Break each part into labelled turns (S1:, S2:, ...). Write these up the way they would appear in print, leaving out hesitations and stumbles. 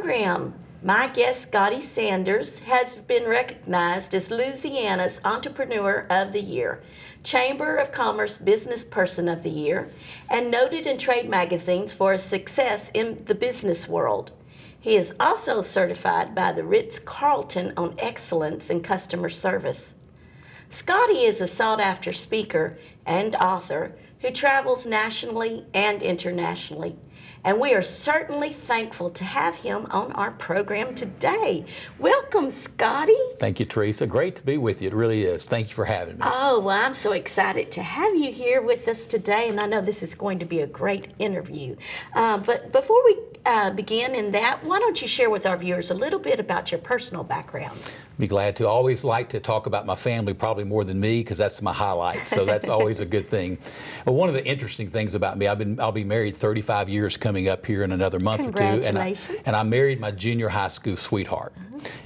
S1: program. My guest, Scotty Sanders, has been recognized as Louisiana's Entrepreneur of the Year, Chamber of Commerce Business Person of the Year, and noted in trade magazines for his success in the business world. He is also certified by the Ritz-Carlton on excellence in customer service. Scotty is a sought-after speaker and author who travels nationally and internationally, and we are certainly thankful to have him on our program today. Welcome, Scotty.
S2: Thank you, Theresa. Great to be with you. It really is. Thank you for having me.
S1: Oh, well, I'm so excited to have you here with us today, and I know this is going to be a great interview. But before we begin in that, why don't you share with our viewers a little bit about your personal background?
S2: Be glad to. Always like to talk about my family, probably more than me, because that's my highlight. So that's always a good thing. Well, one of the interesting things about me, I'll be married 35 years coming up here in another month or two.
S1: Congratulations.
S2: And I married my junior high school sweetheart.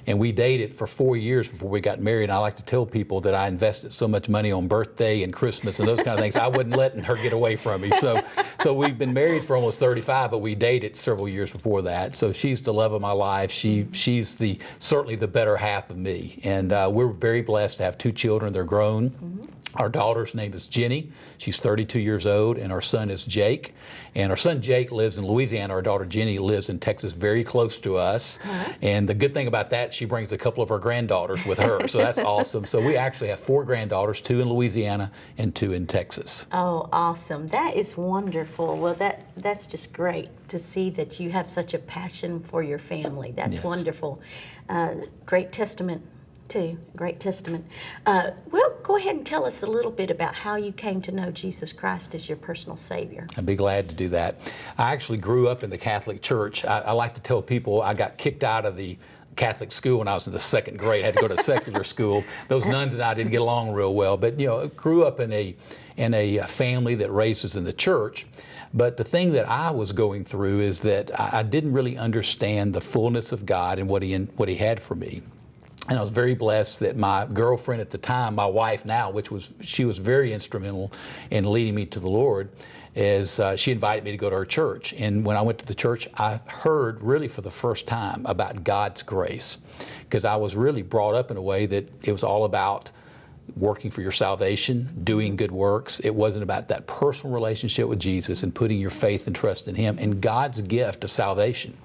S2: And we dated for 4 years before we got married. And I like to tell people that I invested so much money on birthday and Christmas and those kind of things. I wasn't letting her get away from me. So we've been married for almost 35, but we dated several years before that. So she's the love of my life. She's certainly the better half of me. And we're very blessed to have 2 children. They're grown. Our daughter's name is Jenny. She's 32 years old, and our son is Jake. And our son Jake lives in Louisiana. Our daughter Jenny lives in Texas, very close to us. And the good thing about that, she brings a couple of her granddaughters with her, so that's awesome. So we actually have 4 granddaughters, 2 in Louisiana and 2 in Texas.
S1: Oh, awesome. That is wonderful. Well, that's just great to see that you have such a passion for your family. That's
S2: Yes.
S1: Wonderful. Great testament. Too. Great testament. Well, go ahead and tell us a little bit about how you came to know Jesus Christ as your personal Savior.
S2: I'd be glad to do that. I actually grew up in the Catholic Church. I like to tell people I got kicked out of the Catholic school when I was in the 2nd grade. I had to go to secular school. Those nuns and I didn't get along real well, but grew up in a family that raised us in the church. But the thing that I was going through is that I didn't really understand the fullness of God and what He had for me. And I was very blessed that my girlfriend at the time, my wife now, she was very instrumental in leading me to the Lord, is she invited me to go to her church. And when I went to the church, I heard really for the first time about God's grace, because I was really brought up in a way that it was all about working for your salvation, doing good works. It wasn't about that personal relationship with Jesus and putting your faith and trust in Him and God's gift of salvation.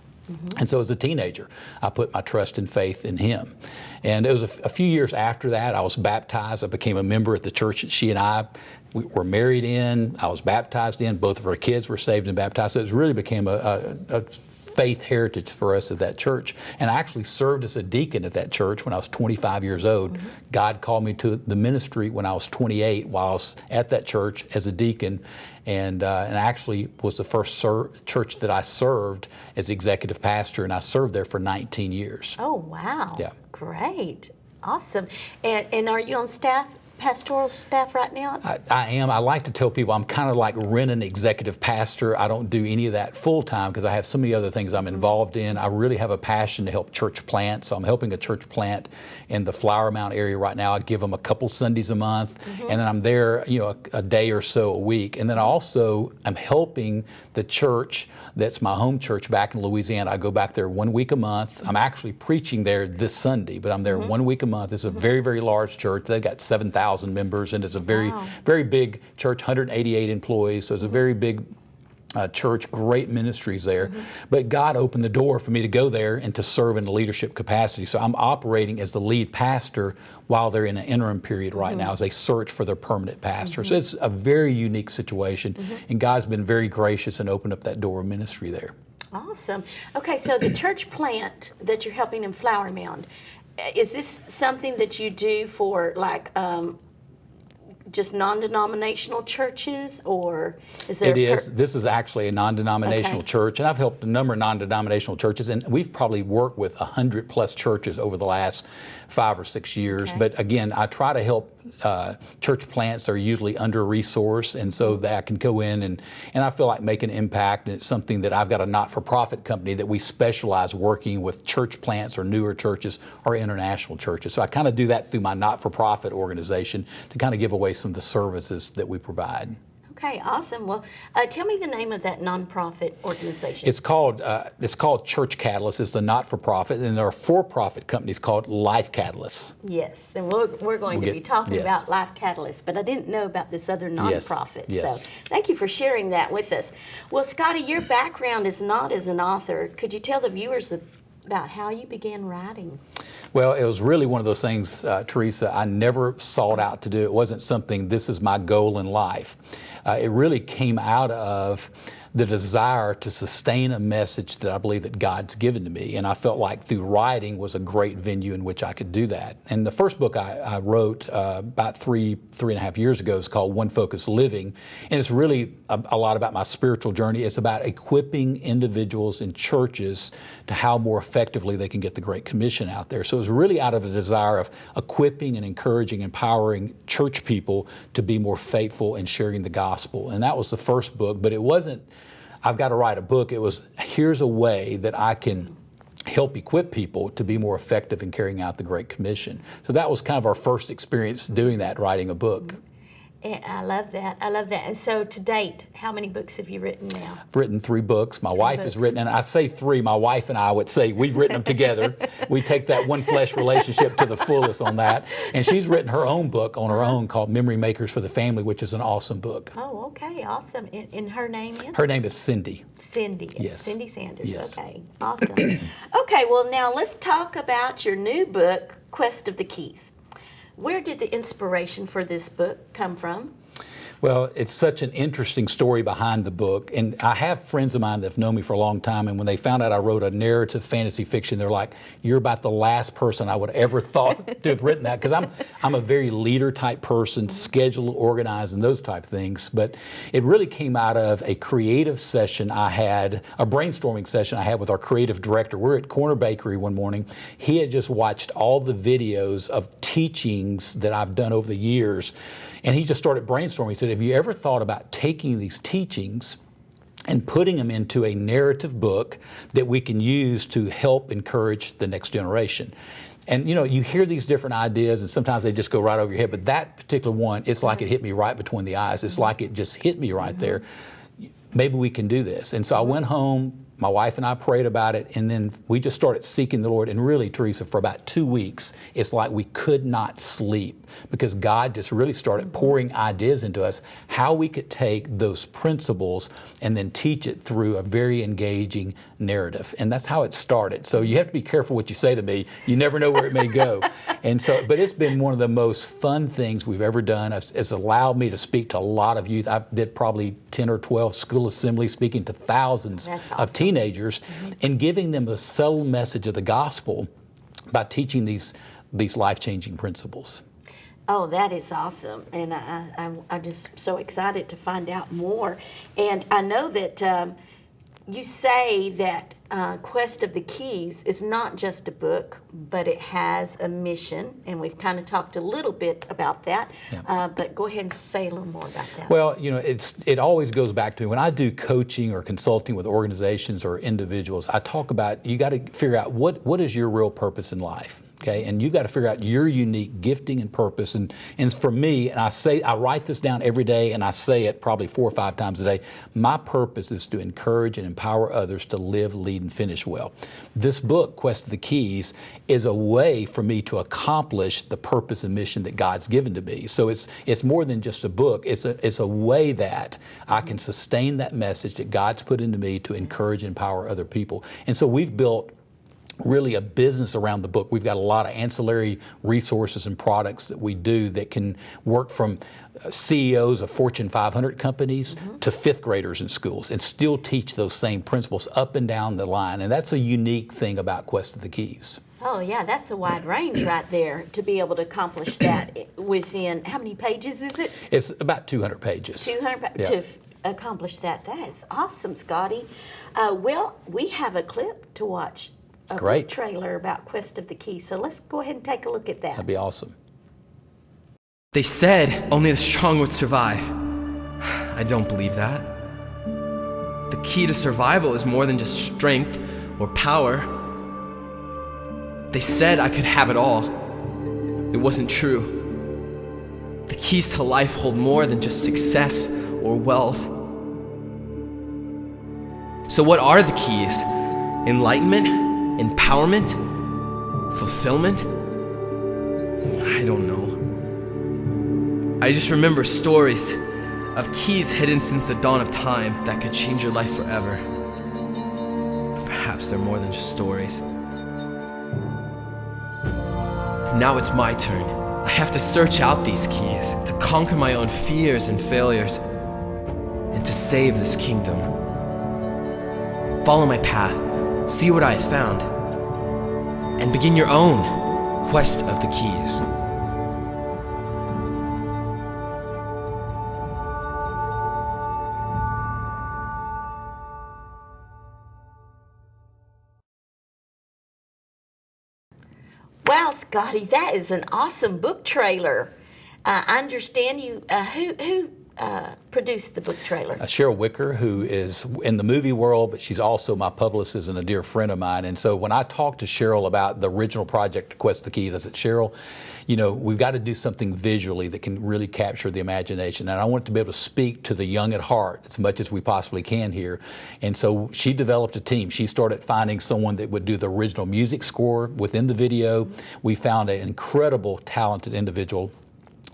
S2: And so as a teenager, I put my trust and faith in Him. And it was a few years after that, I was baptized. I became a member at the church that she and I were married in. I was baptized in. Both of our kids were saved and baptized. So it really became a faith heritage for us at that church. And I actually served as a deacon at that church when I was 25 years old. God called me to the ministry when I was 28 while I was at that church as a deacon, and actually was the first church that I served as executive pastor, and I served there for 19 years.
S1: Oh, wow.
S2: Yeah.
S1: Great. Awesome. And are you on staff? Pastoral staff right now?
S2: I am. I like to tell people I'm kind of like renting executive pastor. I don't do any of that full time because I have so many other things I'm involved in. I really have a passion to help church plant, so I'm helping a church plant in the Flower Mound area right now. I give them a couple Sundays a month, and then I'm there, a day or so a week. And then I'm helping the church that's my home church back in Louisiana. I go back there 1 week a month. I'm actually preaching there this Sunday, but I'm there 1 week a month. It's a very, very large church. They've got 7,000 members, and it's a very, very big church, 188 employees, so it's a very big church, great ministries there. But God opened the door for me to go there and to serve in a leadership capacity. So I'm operating as the lead pastor while they're in an interim period right now as they search for their permanent pastor. So it's a very unique situation, and God's been very gracious and opened up that door of ministry there.
S1: Awesome. Okay, so the church plant that you're helping in Flower Mound, is this something that you do for just non-denominational churches, or is there?
S2: It is. This is actually a non-denominational church, and I've helped a number of non-denominational churches, and we've probably worked with 100+ churches over the last 5 or 6 years. But again, I try to help church plants that are usually under-resourced, and so that I can go in and I feel like make an impact. And it's something that I've got a not-for-profit company that we specialize working with church plants or newer churches or international churches. So I kind of do that through my not-for-profit organization to kind of give away some of the services that we provide.
S1: Okay, awesome. Well, tell me the name of that nonprofit organization.
S2: It's called Church Catalyst. It's the not-for-profit, and there are for-profit companies called Life Catalysts.
S1: Yes, and we're going to be talking
S2: yes.
S1: about Life Catalyst, but I didn't know about this other nonprofit.
S2: Yes.
S1: So thank you for sharing that with us. Well, Scotty, your background is not as an author. Could you tell the viewers about how you began writing?
S2: Well, it was really one of those things, Theresa, I never sought out to do. It wasn't something, this is my goal in life. It really came out of the desire to sustain a message that I believe that God's given to me. And I felt like through writing was a great venue in which I could do that. And the first book I wrote about three and a half years ago is called One Focus Living. And it's really a lot about my spiritual journey. It's about equipping individuals in churches to how more effectively they can get the Great Commission out there. So it was really out of a desire of equipping and encouraging, empowering church people to be more faithful in sharing the gospel. And that was the first book, but it wasn't, I've got to write a book. It was, here's a way that I can help equip people to be more effective in carrying out the Great Commission. So that was kind of our first experience doing that, writing a book.
S1: I love that. I love that. And so to date, how many books have you written now?
S2: I've written 3 books. My wife has written, and I say 3, my wife and I would say we've written them together. We take that one flesh relationship to the fullest on that. And she's written her own book on her own called Memory Makers for the Family, which is an awesome book.
S1: Oh, okay, awesome. And her name is?
S2: Her name is Cindy.
S1: Cindy.
S2: Yes.
S1: Cindy Sanders.
S2: Yes.
S1: Okay, awesome. Okay, well now let's talk about your new book, Quest of the Keys. Where did the inspiration for this book come from?
S2: Well, it's such an interesting story behind the book. And I have friends of mine that have known me for a long time, and when they found out I wrote a narrative fantasy fiction, they're like, you're about the last person I would ever thought to have written that, because I'm a very leader type person, scheduled, organized, and those type of things. But it really came out of a creative session I had, a brainstorming session I had with our creative director. We're at Corner Bakery one morning. He had just watched all the videos of teachings that I've done over the years, and he just started brainstorming. He said, have you ever thought about taking these teachings and putting them into a narrative book that we can use to help encourage the next generation? And you know, you hear these different ideas and sometimes they just go right over your head, but that particular one, it's like it hit me right between the eyes. It's like it just hit me right there. Maybe we can do this. And so I went home, my wife and I prayed about it, and then we just started seeking the Lord. And really, Theresa, for about 2 weeks, it's like we could not sleep because God just really started pouring ideas into us how we could take those principles and then teach it through a very engaging narrative. And that's how it started. So you have to be careful what you say to me. You never know where it may go. And so, but it's been one of the most fun things we've ever done. It's allowed me to speak to a lot of youth. I did probably 10 or 12 school assemblies speaking to thousands of teenagers and giving them a subtle message of the gospel by teaching these life-changing principles.
S1: Oh, that is awesome. And I'm just so excited to find out more. And I know that you say that Quest of the Keys is not just a book, but it has a mission. And we've kind of talked a little bit about that. Yeah. But go ahead and say a little more about that.
S2: Well, you know, it always goes back to me. When I do coaching or consulting with organizations or individuals, I talk about you got to figure out what is your real purpose in life. Okay, and you've got to figure out your unique gifting and purpose. And for me, and I write this down every day, and I say it probably 4 or 5 times a day. My purpose is to encourage and empower others to live, lead, and finish well. This book, Quest of the Keys, is a way for me to accomplish the purpose and mission that God's given to me. So it's more than just a book. It's a way that I can sustain that message that God's put into me to encourage and empower other people. And so we've built really a business around the book. We've got a lot of ancillary resources and products that we do that can work from CEOs of Fortune 500 companies to 5th graders in schools and still teach those same principles up and down the line. And that's a unique thing about Quest of the Keys.
S1: Oh yeah, that's a wide range right there to be able to accomplish that within, how many pages is it?
S2: It's about 200 pages.
S1: 200 to accomplish that. That is awesome, Scotty. Well, we have a clip to watch. Great trailer about Quest of the Keys. So let's go ahead and take a look at that.
S2: That'd be awesome.
S3: They said only the strong would survive. I don't believe that. The key to survival is more than just strength or power. They said I could have it all. It wasn't true. The keys to life hold more than just success or wealth. So what are the keys? Enlightenment? Empowerment? Fulfillment? I don't know. I just remember stories of keys hidden since the dawn of time that could change your life forever. Perhaps they're more than just stories. Now it's my turn. I have to search out these keys, to conquer my own fears and failures, and to save this kingdom. Follow my path, see what I have found, and begin your own quest of the keys.
S1: Wow, Scotty, that is an awesome book trailer. I understand you. Who produced the book trailer?
S2: Cheryl Wicker, who is in the movie world, but she's also my publicist and a dear friend of mine. And so when I talked to Cheryl about the original project, Quest of the Keys, I said, Cheryl, you know, we've got to do something visually that can really capture the imagination. And I want it to be able to speak to the young at heart as much as we possibly can here. And so she developed a team. She started finding someone that would do the original music score within the video. We found an incredible, talented individual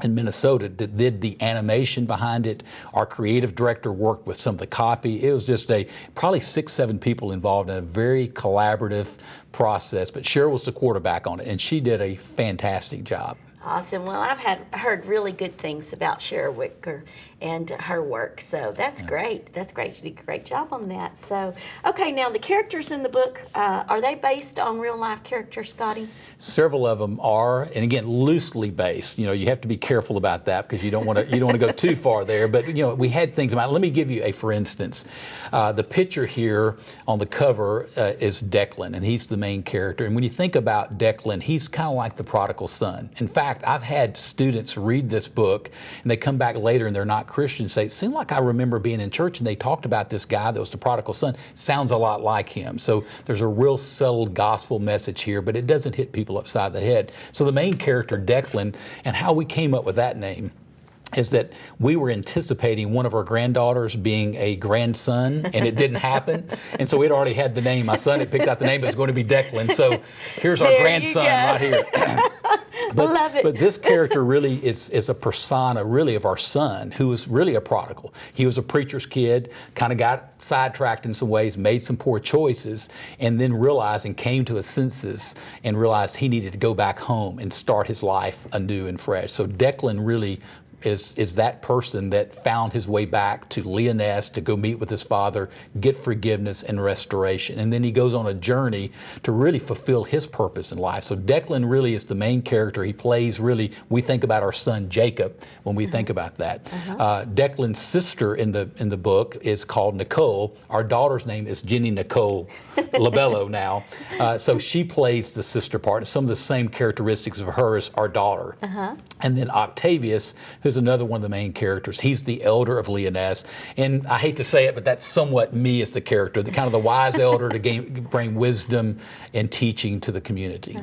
S2: in Minnesota that did the animation behind it. Our creative director worked with some of the copy. It was just probably 6, 7 people involved in a very collaborative process, but Cheryl was the quarterback on it, and she did a fantastic job.
S1: Awesome. Well, I've heard really good things about Cheryl Wicker and her work, so that's great. That's great. She did a great job on that. So, okay, now the characters in the book, are they based on real life characters, Scotty?
S2: Several of them are, and again, loosely based. You know, you have to be careful about that because you don't want to go too far there. But you know, we had things about. Let me give you for instance, the picture here on the cover is Declan, and he's the main character. And when you think about Declan, he's kind of like the prodigal son. In fact, I've had students read this book, and they come back later and they're not Christians. Say, it seemed like I remember being in church, and they talked about this guy that was the prodigal son. Sounds a lot like him. So there's a real subtle gospel message here, but it doesn't hit people upside the head. So the main character, Declan, and how we came up with that name is that we were anticipating one of our granddaughters being a grandson, and it didn't happen. And so we'd already had the name. My son had picked out the name, but it's going to be Declan. So here's our grandson right here.
S1: Love it.
S2: But this character really is a persona really of our son, who was really a prodigal. He was a preacher's kid, kind of got sidetracked in some ways, made some poor choices, and then realized and came to his senses and realized he needed to go back home and start his life anew and fresh. So Declan really is that person that found his way back to Leoness to go meet with his father, get forgiveness and restoration. And then he goes on a journey to really fulfill his purpose in life. So Declan really is the main character. He plays really, we think about our son Jacob when we think about that. Declan's sister in the book is called Nicole. Our daughter's name is Jenny Nicole Labello now. So she plays the sister part, and some of the same characteristics of her as our daughter. And then Octavius, who's another one of the main characters. He's the elder of Leoness. And I hate to say it, but that's somewhat me as the character, the kind of the wise elder to bring wisdom and teaching to the community.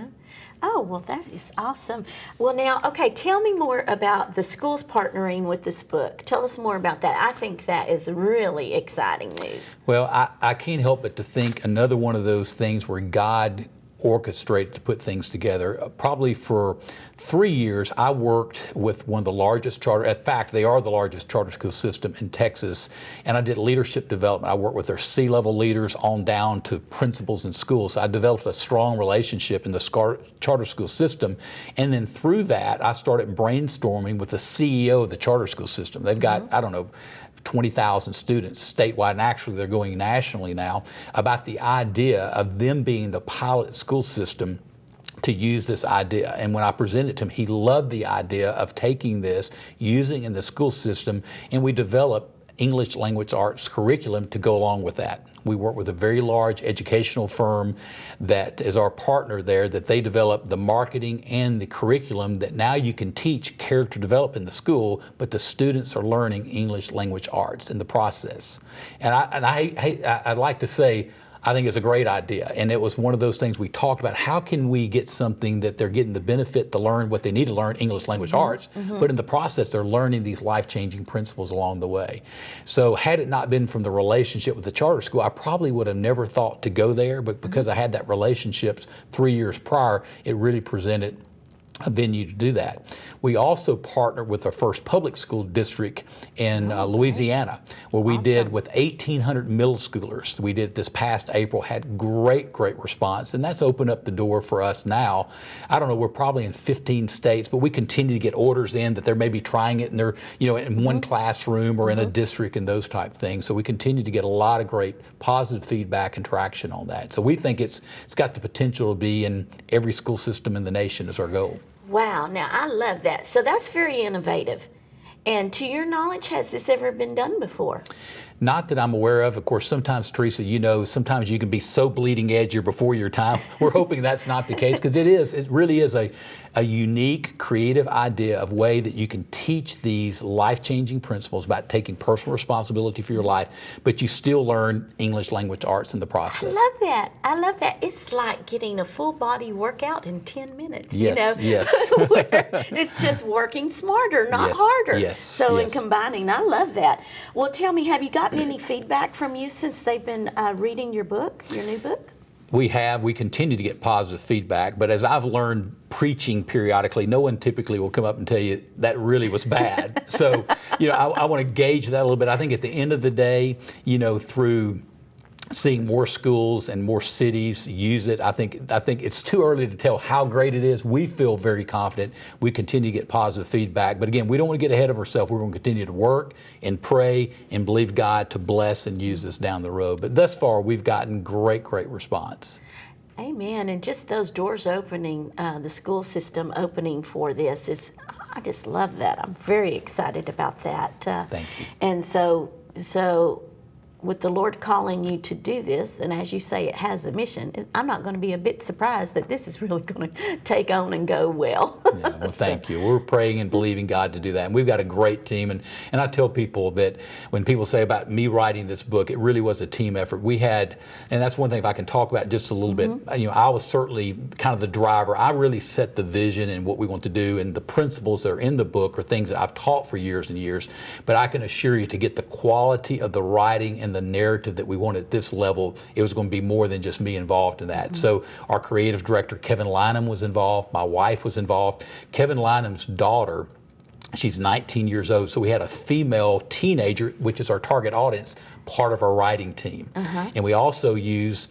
S1: Oh, well, that is awesome. Well, now, okay, tell me more about the schools partnering with this book. Tell us more about that. I think that is really exciting news.
S2: Well, I can't help but to think another one of those things where God orchestrated to put things together. Probably for 3 years, I worked with one of the largest charter, in fact, they are the largest charter school system in Texas, and I did leadership development. I worked with their C-level leaders on down to principals in schools. So I developed a strong relationship in the charter school system, and then through that, I started brainstorming with the CEO of the charter school system. They've got, I don't know, 20,000 students statewide, and actually they're going nationally now, about the idea of them being the pilot school system to use this idea. And when I presented it to him, he loved the idea of taking this, using it in the school system, and we developed English language arts curriculum to go along with that. We work with a very large educational firm that is our partner there, that they develop the marketing and the curriculum that now you can teach character development in the school, but the students are learning English language arts in the process. And I'd like to say, I think it's a great idea. And it was one of those things we talked about. How can we get something that they're getting the benefit to learn what they need to learn, English language arts, but in the process they're learning these life-changing principles along the way. So had it not been from the relationship with the charter school, I probably would have never thought to go there, but because I had that relationship 3 years prior, it really presented a venue to do that. We also partnered with our first public school district in Louisiana, where we did with 1,800 middle schoolers. We did this past April, had great response, and that's opened up the door for us now. I don't know, we're probably in 15 states, but we continue to get orders in that they're maybe trying it and they're, in one classroom or in a district and those type things. So we continue to get a lot of great positive feedback and traction on that. So we think it's got the potential to be in every school system in the nation is our goal.
S1: Wow, now I love that. So that's very innovative. And to your knowledge, has this ever been done before?
S2: Not that I'm aware of. Of course, sometimes, Theresa, sometimes you can be so bleeding edge you're before your time. We're hoping that's not the case, because it really is a unique, creative idea of way that you can teach these life-changing principles about taking personal responsibility for your life, but you still learn English language arts in the process.
S1: I love that. It's like getting a full body workout in 10 minutes,
S2: yes.
S1: where it's just working smarter, not harder.
S2: Yes.
S1: So in combining, I love that. Well, tell me, have you gotten any feedback from you since they've been reading your book, your new book?
S2: We continue to get positive feedback, but as I've learned preaching periodically, no one typically will come up and tell you that really was bad. So, I want to gauge that a little bit. I think at the end of the day, through seeing more schools and more cities use it, I think it's too early to tell how great it is. We feel very confident. We continue to get positive feedback. But again, we don't want to get ahead of ourselves. We're going to continue to work and pray and believe God to bless and use this down the road. But thus far, we've gotten great response.
S1: Amen. And just those doors opening, the school system opening for this, I just love that. I'm very excited about that.
S2: Thank you.
S1: And so with the Lord calling you to do this, and as you say, it has a mission, I'm not going to be a bit surprised that this is really going to take on and go well.
S2: Yeah, well, thank you. We're praying and believing God to do that. And we've got a great team. And I tell people that when people say about me writing this book, it really was a team effort. We had, and that's one thing if I can talk about just a little bit, I was certainly kind of the driver. I really set the vision and what we want to do, and the principles that are in the book are things that I've taught for years and years. But I can assure you, to get the quality of the writing and the narrative that we want at this level, it was going to be more than just me involved in that. So our creative director, Kevin Lynham, was involved. My wife was involved. Kevin Lynham's daughter, she's 19 years old, so we had a female teenager, which is our target audience, part of our writing team. And we also use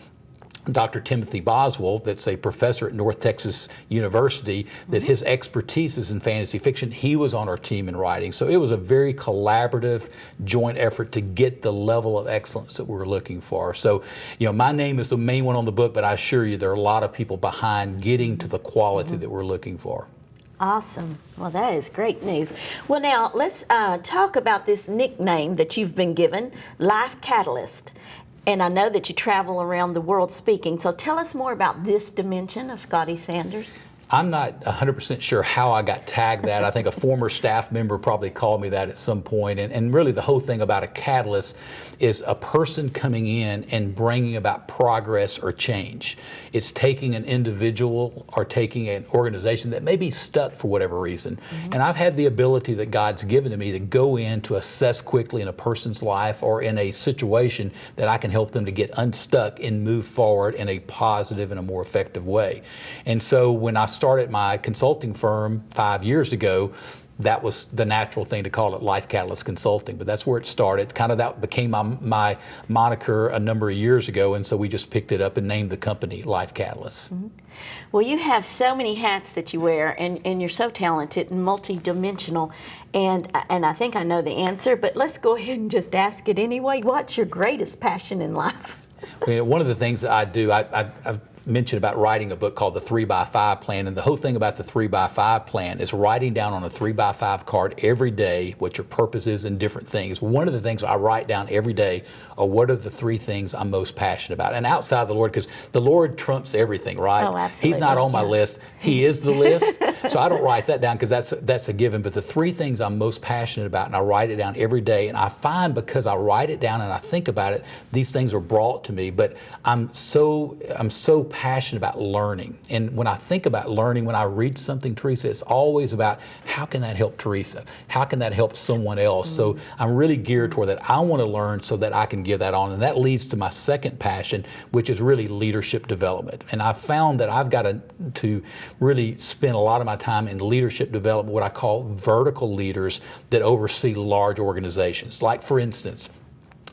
S2: Dr. Timothy Boswell, that's a professor at North Texas University, that his expertise is in fantasy fiction. He was on our team in writing. So it was a very collaborative, joint effort to get the level of excellence that we're looking for. So, my name is the main one on the book, but I assure you there are a lot of people behind getting to the quality that we're looking for.
S1: Awesome. Well, that is great news. Well, now let's talk about this nickname that you've been given, Life Catalyst. And I know that you travel around the world speaking, so tell us more about this dimension of Scotty Sanders.
S2: I'm not 100% sure how I got tagged that. I think a former staff member probably called me that at some point. And really the whole thing about a catalyst is a person coming in and bringing about progress or change. It's taking an individual or taking an organization that may be stuck for whatever reason. And I've had the ability that God's given to me to go in to assess quickly in a person's life or in a situation that I can help them to get unstuck and move forward in a positive and a more effective way. And so when I started my consulting firm 5 years ago, that was the natural thing to call it Life Catalyst Consulting, but that's where it started. Kind of that became my moniker a number of years ago, and so we just picked it up and named the company Life Catalyst. Well,
S1: you have so many hats that you wear, and you're so talented and multidimensional, and I think I know the answer, but let's go ahead and just ask it anyway. What's your greatest passion in life?
S2: One of the things that I do, I've mentioned about writing a book called the 3x5 Plan, and the whole thing about the 3x5 Plan is writing down on a 3x5 card every day what your purpose is in different things. One of the things I write down every day are what are the 3 things I'm most passionate about, and outside of the Lord, because the Lord trumps everything, right?
S1: Oh, absolutely.
S2: He's not on my list. He is the list. So I don't write that down because that's a given. But the 3 things I'm most passionate about, and I write it down every day, and I find because I write it down and I think about it, these things are brought to me. But I'm so passionate about learning. And when I think about learning, when I read something, Theresa, it's always about how can that help Theresa? How can that help someone else? So I'm really geared toward that. I want to learn so that I can give that on. And that leads to my second passion, which is really leadership development. And I've found that I've got to really spend a lot of my time in leadership development, what I call vertical leaders that oversee large organizations. Like, for instance,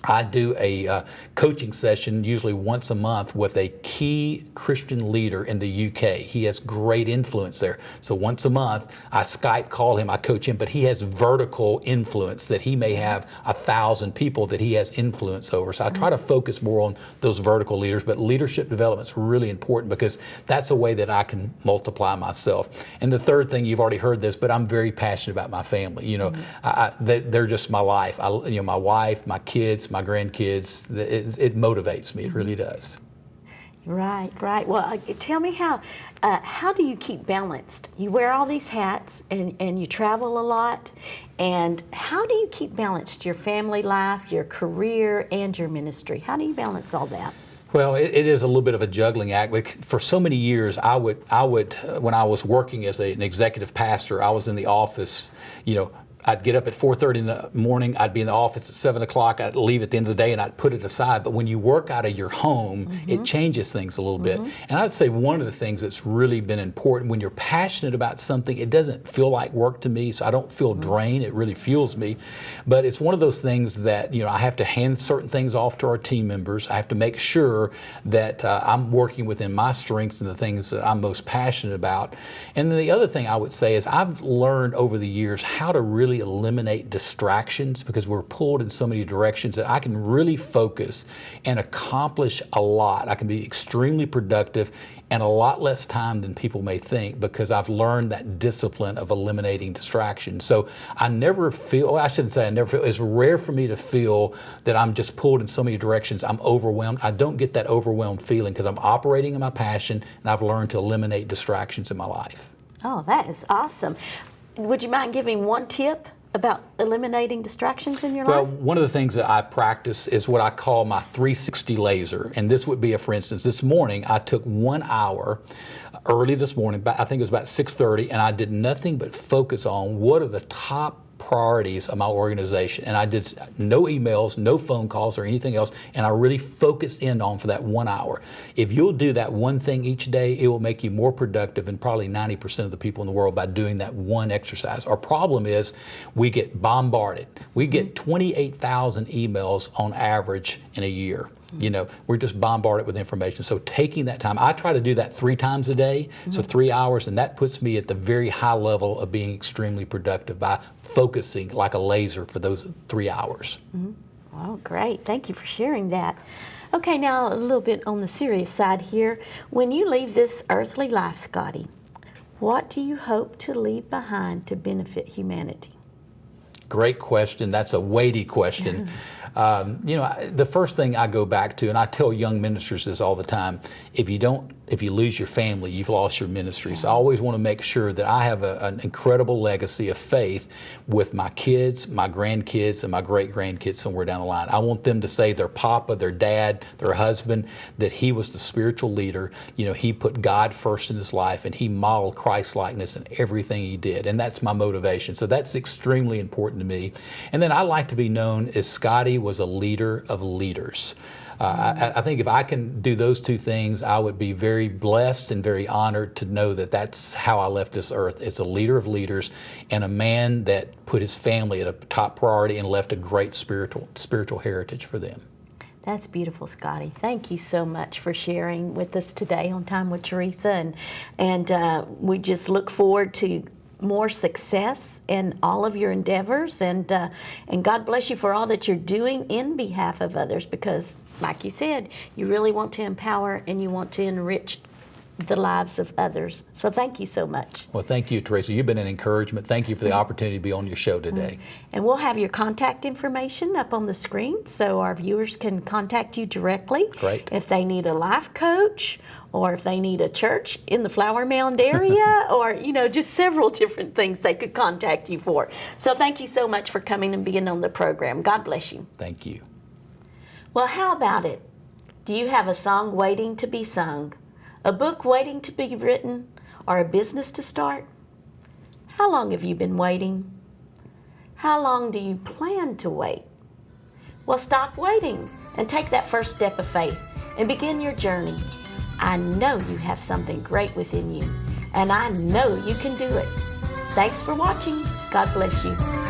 S2: I do a coaching session usually once a month with a key Christian leader in the UK. He has great influence there. So once a month, I Skype call him, I coach him, but he has vertical influence that he may have 1,000 people that he has influence over. So I try to focus more on those vertical leaders, but leadership development is really important because that's a way that I can multiply myself. And the third thing, you've already heard this, but I'm very passionate about my family. You know, they're just my life. My wife, my kids, my grandkids, it motivates me. It really does.
S1: Right. Well, tell me how do you keep balanced? You wear all these hats and you travel a lot. And how do you keep balanced your family life, your career, and your ministry? How do you balance all that?
S2: Well, it is a little bit of a juggling act. But for so many years, I would when I was working as an executive pastor, I was in the office, I'd get up at 4:30 in the morning, I'd be in the office at 7 o'clock, I'd leave at the end of the day and I'd put it aside. But when you work out of your home, it changes things a little bit. And I'd say one of the things that's really been important, when you're passionate about something, it doesn't feel like work to me, so I don't feel drained, it really fuels me. But it's one of those things that, I have to hand certain things off to our team members. I have to make sure that I'm working within my strengths and the things that I'm most passionate about. And then the other thing I would say is I've learned over the years how to really eliminate distractions, because we're pulled in so many directions that I can really focus and accomplish a lot. I can be extremely productive and a lot less time than people may think, because I've learned that discipline of eliminating distractions. So I never feel, I shouldn't say I never feel, it's rare for me to feel that I'm just pulled in so many directions, I'm overwhelmed. I don't get that overwhelmed feeling because I'm operating in my passion and I've learned to eliminate distractions in my life.
S1: Oh, that is awesome. Would you mind giving one tip about eliminating distractions in your life?
S2: Well, one of the things that I practice is what I call my 360 laser. And this would be, for instance, this morning I took 1 hour early this morning, I think it was about 6:30, and I did nothing but focus on what are the top priorities of my organization. And I did no emails, no phone calls or anything else, and I really focused in on for that 1 hour. If you'll do that one thing each day, it will make you more productive than probably 90% of the people in the world by doing that one exercise. Our problem is we get bombarded. We get 28,000 emails on average in a year. We're just bombarded with information. So taking that time, I try to do that 3 times a day, so 3 hours, and that puts me at the very high level of being extremely productive by focusing like a laser for those 3 hours.
S1: Oh, great. Thank you for sharing that. Okay, now a little bit on the serious side here. When you leave this earthly life, Scotty, what do you hope to leave behind to benefit humanity?
S2: Great question. That's a weighty question. The first thing I go back to, and I tell young ministers this all the time, if you lose your family, you've lost your ministry. So I always want to make sure that I have an incredible legacy of faith with my kids, my grandkids, and my great-grandkids somewhere down the line. I want them to say their papa, their dad, their husband, that he was the spiritual leader. He put God first in his life, and he modeled Christ-likeness in everything he did. And that's my motivation. So that's extremely important to me. And then I like to be known as Scotty was a leader of leaders. I think if I can do those 2 things, I would be very blessed and very honored to know that that's how I left this earth. It's a leader of leaders and a man that put his family at a top priority and left a great spiritual heritage for them.
S1: That's beautiful, Scotty. Thank you so much for sharing with us today on Time with Theresa, and we just look forward to more success in all of your endeavors, and God bless you for all that you're doing in behalf of others, because like you said, you really want to empower and you want to enrich the lives of others. So thank you so much.
S2: Well, thank you, Theresa. You've been an encouragement. Thank you for the opportunity to be on your show today.
S1: And we'll have your contact information up on the screen so our viewers can contact you directly.
S2: Great.
S1: If they need a life coach, or if they need a church in the Flower Mound area, or, just several different things they could contact you for. So thank you so much for coming and being on the program. God bless you.
S2: Thank you.
S1: Well, how about it? Do you have a song waiting to be sung, a book waiting to be written, or a business to start? How long have you been waiting? How long do you plan to wait? Well, stop waiting and take that first step of faith and begin your journey. I know you have something great within you, and I know you can do it. Thanks for watching. God bless you.